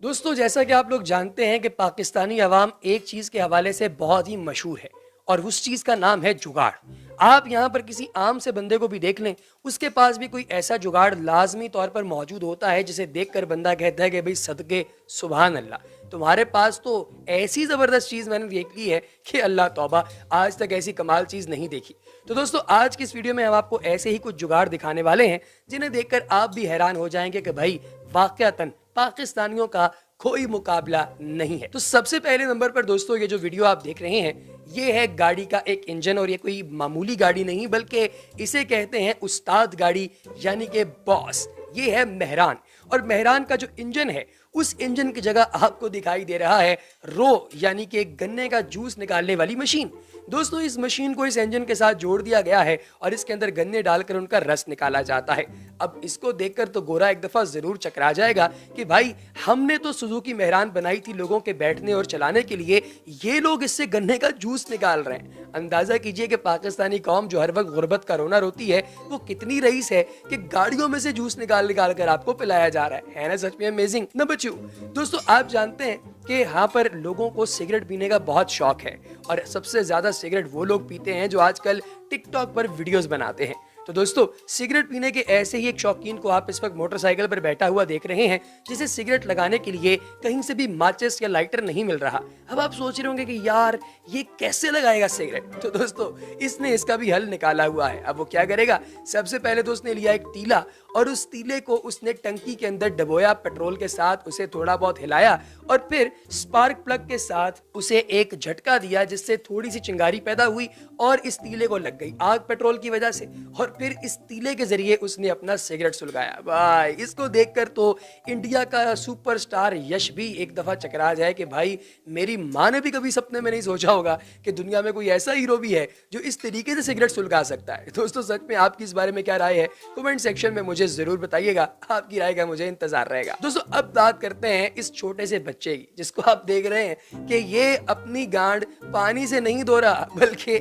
दोस्तों, जैसा कि आप लोग जानते हैं कि पाकिस्तानी अवाम एक चीज़ के हवाले से बहुत ही मशहूर है और उस चीज़ का नाम है जुगाड़। आप यहाँ पर किसी आम से बंदे को भी देख लें, उसके पास भी कोई ऐसा जुगाड़ लाजमी तौर पर मौजूद होता है जिसे देखकर बंदा कहता है कि भाई सदके सुभान अल्लाह। तुम्हारे पास तो ऐसी ज़बरदस्त चीज़ मैंने देख ली है कि अल्लाह तौबा, आज तक ऐसी कमाल चीज़ नहीं देखी। तो दोस्तों, आज की इस वीडियो में हम आपको ऐसे ही कुछ जुगाड़ दिखाने वाले हैं जिन्हें देखकर आप भी हैरान हो जाएंगे कि भाई वाकयातन पाकिस्तानियों का कोई मुकाबला नहीं है। तो सबसे पहले नंबर पर दोस्तों, ये जो वीडियो आप देख रहे हैं ये है गाड़ी का एक इंजन, और ये कोई मामूली गाड़ी नहीं बल्कि इसे कहते हैं उस्ताद गाड़ी यानी कि बॉस। ये है मेहरान, और मेहरान का जो इंजन है उस इंजन की जगह आपको दिखाई दे रहा है रो यानी कि गन्ने का जूस निकालने वाली मशीन। दोस्तों, इस मशीन को इस इंजन के साथ जोड़ दिया गया है और इसके अंदर गन्ने डालकर उनका रस निकाला जाता है। अब इसको देखकर तो गोरा एक दफा जरूर चकरा जाएगा कि भाई हमने तो सुजुकी मेहरान बनाई थी लोगों के बैठने और चलाने के लिए, ये लोग इससे गन्ने का जूस निकाल रहे हैं। अंदाजा कीजिए कि पाकिस्तानी कौम जो हर वक्त गुर्बत का रोना रोती है वो कितनी रईस है कि गाड़ियों में से जूस निकाल निकाल कर आपको पिलाया जा रहा है ना? सच में अमेजिंग। नंबर 2, दोस्तों आप जानते हैं कि यहाँ पर लोगों को सिगरेट पीने का बहुत शौक है, और सबसे ज्यादा सिगरेट वो लोग पीते हैं जो आजकल टिकटॉक पर वीडियोस बनाते हैं। तो दोस्तों, सिगरेट पीने के ऐसे ही एक शौकीन को आप इस वक्त मोटरसाइकिल पर बैठा हुआ देख रहे हैं जिसे सिगरेट लगाने के लिए कहीं से भी माचिस या लाइटर नहीं मिल रहा। अब आप सोच रहे होंगे कि यार ये कैसे लगाएगा सिगरेट। तो दोस्तों, इसने इसका भी हल निकाला हुआ है। अब वो क्या करेगा? सबसे पहले तो उसने लिया एक तीला, और उस तीले को उसने टंकी के अंदर डबोया पेट्रोल के साथ, उसे थोड़ा बहुत हिलाया और फिर स्पार्क प्लग के साथ उसे एक झटका दिया जिससे थोड़ी सी चिंगारी पैदा हुई और इस तीले को लग गई आग पेट्रोल की वजह से, और फिर इस तीले के जरिए उसने अपना सिगरेट सुलगाया। भाई इसको देखकर तो इंडिया का सुपरस्टार यश भी एक दफा चकरा जाए कि भाई मेरी माँ ने भी कभी सपने में नहीं सोचा होगा कि दुनिया में कोई ऐसा हीरो भी है जो इस तरीके से सिगरेट सुलगा सकता है। दोस्तों, सच में आपकी इस बारे में क्या राय है? कमेंट सेक्शन में मुझे जरूर बताइएगा, आपकी राय का मुझे इंतजार रहेगा। दोस्तों, अब बात करते हैं इस छोटे से बच्चे की जिसको आप देख रहे हैं कि ये अपनी गांड पानी से नहीं धो रहा बल्कि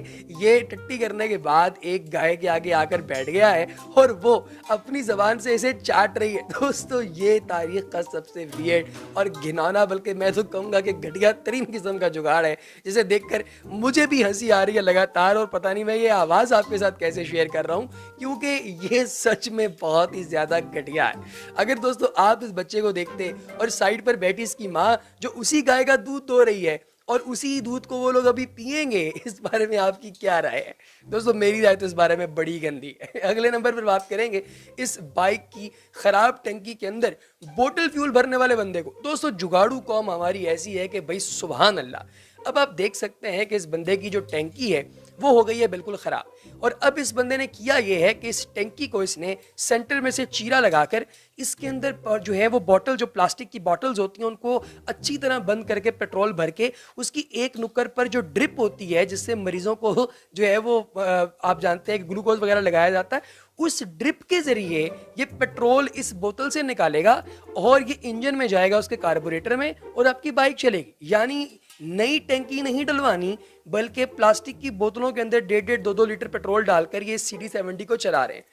ये टट्टी करने के बाद एक गाय के आगे आकर बैठ गया है और वो अपनी जबान से इसे चाट रही है। दोस्तों, ये तारीख का सबसे वियर्ड और घिनौना, बल्कि मैं तो कहूंगा कि घटिया तरीन किस्म का जुगाड़ है जिसे देखकर मुझे भी हंसी आ रही है लगातार, और पता नहीं मैं ये आवाज आपके साथ कैसे शेयर कर रहा हूं क्योंकि ये सच में बहुत ही ज्यादा घटिया है। अगर दोस्तों आप इस बच्चे को देखते और साइड पर बैठी इसकी माँ जो उसी गाय का दूध दो रही है और उसी दूध को वो लोग अभी पिएंगे, इस बारे में आपकी क्या राय है? दोस्तों, मेरी राय तो इस बारे में बड़ी गंदी है। अगले नंबर पर बात करेंगे इस बाइक की खराब टंकी के अंदर बोतल फ्यूल भरने वाले बंदे को। दोस्तों, जुगाड़ू कौम हमारी ऐसी है कि भाई सुभान अल्लाह। अब आप देख सकते हैं कि इस बंदे की जो टंकी है वो हो गई है बिल्कुल खराब, और अब इस बंदे ने किया ये है कि इस टंकी को इसने सेंटर में से चीरा लगाकर इसके अंदर जो है वो बॉटल, जो प्लास्टिक की बॉटल्स होती हैं उनको अच्छी तरह बंद करके पेट्रोल भर के उसकी एक नुक्कड़ पर जो ड्रिप होती है जिससे मरीजों को जो है वो आप जानते हैं ग्लूकोज वगैरह लगाया जाता है, उस ड्रिप के जरिए ये पेट्रोल इस बोतल से निकालेगा और ये इंजन में जाएगा उसके कार्बोरेटर में और आपकी बाइक चलेगी। यानी नई टंकी नहीं डलवानी बल्कि प्लास्टिक की बोतलों के अंदर 1.5 2-2 लीटर पेट्रोल डालकर ये CD70 को चला रहे हैं।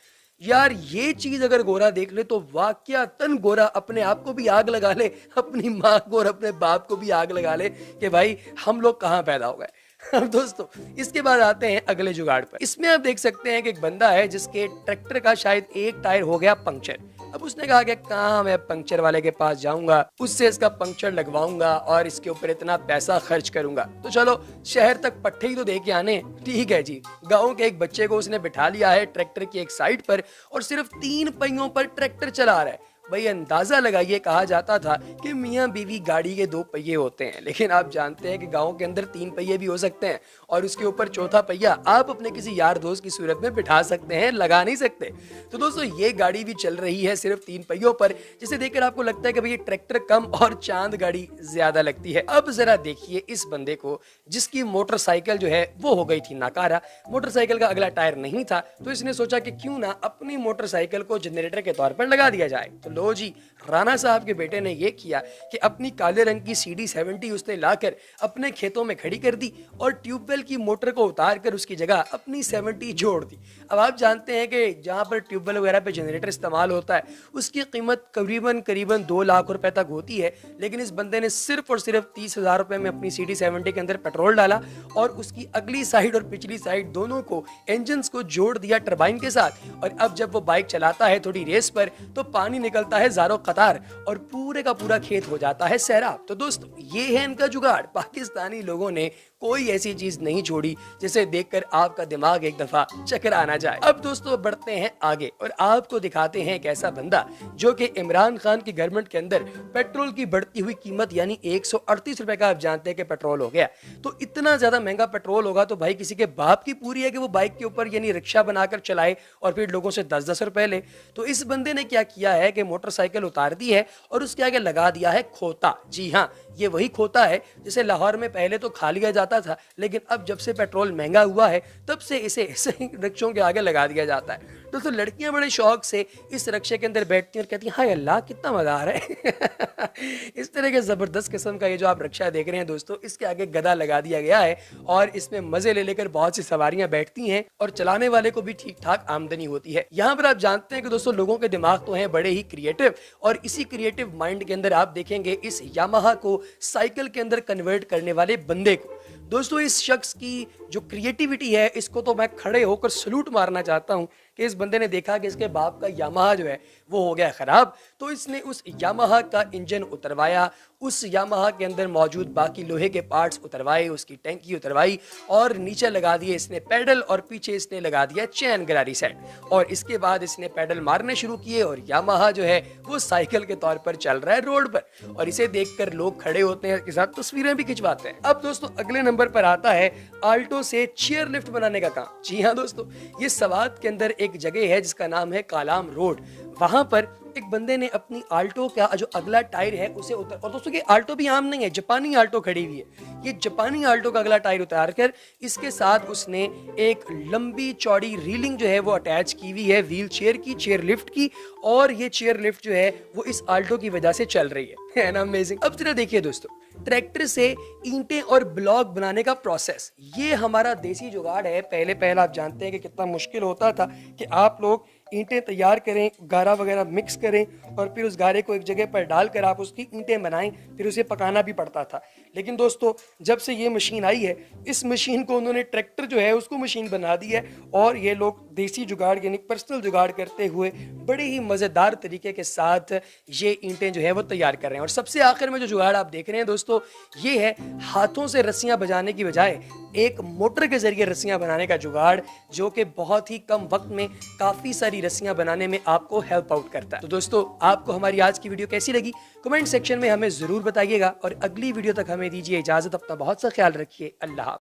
यार ये चीज अगर गोरा देख ले तो वाकयातन गोरा अपने आप को भी आग लगा ले, अपनी माँ को और अपने बाप को भी आग लगा ले कि भाई हम लोग कहाँ पैदा हो गए। अब दोस्तों, इसके बाद आते हैं अगले जुगाड़ पर। इसमें आप देख सकते हैं कि एक बंदा है जिसके ट्रैक्टर का शायद एक टायर हो गया पंक्चर। अब उसने कहा कि कहाँ मैं पंक्चर वाले के पास जाऊंगा, उससे इसका पंक्चर लगवाऊंगा और इसके ऊपर इतना पैसा खर्च करूंगा, तो चलो शहर तक पट्टे ही तो दे के आने। ठीक है जी, गाँव के एक बच्चे को उसने बिठा लिया है ट्रैक्टर की एक साइड पर और सिर्फ 3 पहियों पर ट्रैक्टर चला रहा है। भाई अंदाजा लगाइए, कहा जाता था कि मियाँ बीवी गाड़ी के 2 पहिए होते हैं, लेकिन आप जानते हैं कि गांव के अंदर 3 पहिए भी हो सकते हैं और उसके ऊपर चौथा पहिया आप अपने किसी यार दोस्त की सूरत में बिठा सकते हैं, लगा नहीं सकते। तो दोस्तों, ये गाड़ी भी चल रही है सिर्फ 3 पहियों पर, जिसे देखकर आपको लगता है कि भाई ये ट्रैक्टर कम और चांद गाड़ी ज्यादा लगती है। अब जरा देखिए इस बंदे को जिसकी मोटरसाइकिल जो है वो हो गई थी नाकारा, मोटरसाइकिल का अगला टायर नहीं था, तो इसने सोचा कि क्यों ना अपनी मोटरसाइकिल को जनरेटर के तौर पर लगा दिया जाए। तो लो जी, राणा साहब के बेटे ने ये किया कि अपनी काले रंग की CD70 उसने लाकर अपने खेतों में खड़ी कर दी और ट्यूबवेल की मोटर को उतार कर उसकी जगह अपनी 70 जोड़ दी। अब आप जानते हैं कि जहाँ पर ट्यूबवेल वगैरह पे जनरेटर इस्तेमाल होता है उसकी कीमत करीबन करीबन 2 लाख रुपए तक होती है, लेकिन इस बंदे ने सिर्फ और सिर्फ 30,000 रुपए में अपनी CD70 के अंदर पेट्रोल डाला और उसकी अगली साइड और पिछली साइड दोनों को इंजन को जोड़ दिया टरबाइन के साथ। और अब जब वो बाइक चलाता है थोड़ी रेस पर तो पानी निकलता है ज़ारो कतार और पूरे का पूरा खेत हो जाता है सैराब। तो दोस्तों ये है इनका जुगाड़। पाकिस्तानी लोगों ने कोई ऐसी चीज नहीं छोड़ी जिसे देखकर आपका दिमाग एक दफा चकरा ना जाए। अब दोस्तों बढ़ते हैं आगे और आपको दिखाते हैं एक ऐसा बंदा जो कि इमरान खान की गवर्नमेंट के अंदर पेट्रोल की बढ़ती हुई कीमत यानी 138 रुपए का आप जानते हैं कि पेट्रोल हो गया। तो इतना ज्यादा महंगा पेट्रोल होगा तो भाई किसी के बाप की पूरी है कि वो बाइक के ऊपर यानी रिक्शा बनाकर चलाए और फिर लोगों से 10-10 रुपए ले। तो इस बंदे ने क्या किया है कि मोटरसाइकिल उतार दी है और उसके आगे लगा दिया है खोता। जी हाँ, ये वही खोता है जिसे लाहौर में पहले तो खा लिया जाता था, लेकिन अब जब से पेट्रोल महंगा हुआ है तब से इसे ऐसे रिक्शों के आगे लगा दिया जाता है। दोस्तों लड़कियां बड़े शौक से इस रिक्शे के अंदर बैठती हैं और कहती हैं हाय अल्लाह कितना मजा आ रहा है। इस तरह के जबरदस्त किस्म का ये जो आप रिक्शा देख रहे हैं दोस्तों, इसके आगे गदा लगा दिया गया है और इसमें मजे ले लेकर बहुत सी सवारियां बैठती हैं और चलाने वाले को भी ठीक ठाक आमदनी होती है। यहाँ पर आप जानते हैं कि दोस्तों लोगों के दिमाग तो हैं बड़े ही क्रिएटिव और इसी क्रिएटिव माइंड के अंदर आप देखेंगे इस यामाहा को साइकिल के अंदर कन्वर्ट करने वाले बंदे को। दोस्तों इस शख्स की जो क्रिएटिविटी है इसको तो मैं खड़े होकर सलूट मारना चाहता हूं कि इस बंदे ने देखा कि इसके बाप का यामाहा जो है वो हो गया खराब, तो इसने उस यामाहा का इंजन उतरवाया, उस यामाहा के अंदर मौजूद बाकी लोहे के पार्ट्स उतरवाए, उसकी टैंकी उतरवाई और नीचे लगा दिए इसने पैडल और पीछे इसने लगा दिया चैन गरारी सेट और इसके बाद इसने पैडल मारने शुरू किए और यामाहा जो है वो साइकिल के तौर पर चल रहा है रोड पर और इसे देखकर लोग खड़े होते हैं, इसके साथ तस्वीरें भी खिंचवाते हैं। अब दोस्तों अगले नंबर पर आता है आल्टो से चेयर लिफ्ट बनाने का काम। जी हाँ दोस्तों, ये सवात के अंदर एक जगह है जिसका नाम है कालाम रोड। वहां पर एक बंदे ने अपनी आल्टो का जो अगला टायर है उसे उतार, और दोस्तों ये आल्टो भी आम नहीं है, जापानी आल्टो खड़ी हुई है। ये जापानी आल्टो का अगला टायर उतार कर इसके साथ उसने एक लंबी चौड़ी रीलिंग जो है वो अटैच की हुई है व्हील चेयर की, चेयर लिफ्ट की, और ये चेयर लिफ्ट जो है वो इस आल्टो की वजह से चल रही है ना अमेजिंग। अब जरा देखिए दोस्तों, ट्रैक्टर से ईंटें और ब्लॉक बनाने का प्रोसेस, ये हमारा देसी जुगाड़ है। पहले आप जानते हैं कि कितना मुश्किल होता था कि आप लोग ईंटें तैयार करें, गारा वगैरह मिक्स करें और फिर उस गारे को एक जगह पर डालकर आप उसकी ईंटें बनाएं, फिर उसे पकाना भी पड़ता था। लेकिन दोस्तों जब से ये मशीन आई है, इस मशीन को उन्होंने ट्रैक्टर जो है उसको मशीन बना दी है और ये लोग देसी जुगाड़ यानी पर्सनल जुगाड़ करते हुए बड़े ही मज़ेदार तरीके के साथ ये ईंटें जो है वो तैयार कर रहे हैं। और सबसे आखिर में जो जुगाड़ आप देख रहे हैं दोस्तों, ये है हाथों से रस्सियां बजाने की बजाय एक मोटर के जरिए रस्सियां बनाने का जुगाड़, जो कि बहुत ही कम वक्त में काफ़ी सारी रस्सियां बनाने में आपको हेल्प आउट करता है। तो दोस्तों आपको हमारी आज की वीडियो कैसी लगी कमेंट सेक्शन में हमें ज़रूर बताइएगा और अगली वीडियो तक हमें दीजिए इजाज़त। अपना बहुत सा ख्याल रखिए। अल्लाह।